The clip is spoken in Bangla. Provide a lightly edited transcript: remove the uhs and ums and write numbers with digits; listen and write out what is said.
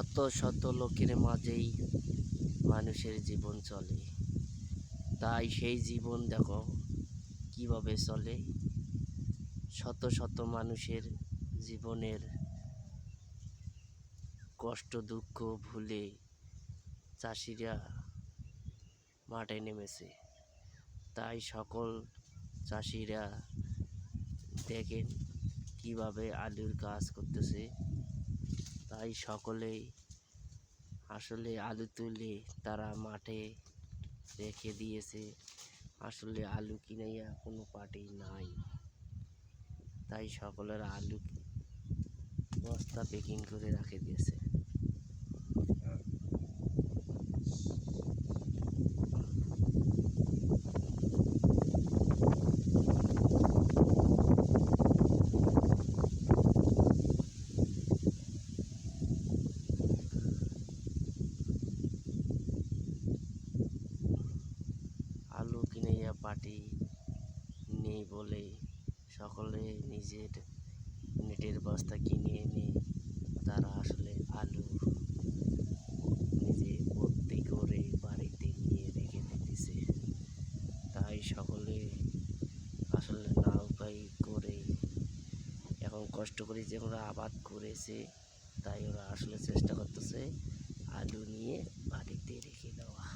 শত শত লোকের মাঝেই মানুষের জীবন চলে। তাই সেই জীবন দেখো কিভাবে চলে। শত শত মানুষের জীবনের কষ্ট দুঃখ ভুলে চাষিরা মাঠে নেমেছে। তাই সকল চাষিরা দেখেন কিভাবে আলুর কাজ করতেছে। তাই সকলেই আসলে আলু তুলে তারা মাঠে রেখে দিয়েছে। আসলে আলু কিনাইয়া কোনো পার্টি নাই। তাই সকলের আলু বস্তা প্যাকিং করে রেখে দিয়েছে। আলু কিনাইয়া পার্টি নেই বলে সকলে নিজের নেটের বস্তা কিনে এনে তারা আসলে আলু নিজে ভর্তি করে বাড়িতে নিয়ে রেখে দিতেছে। তাই সকলে আসলে না উপায় করে এখন কষ্ট করে যে ওরা আবাদ করেছে, তাই ওরা আসলে চেষ্টা করতেছে আলু নিয়ে বাড়িতে রেখে দেওয়া।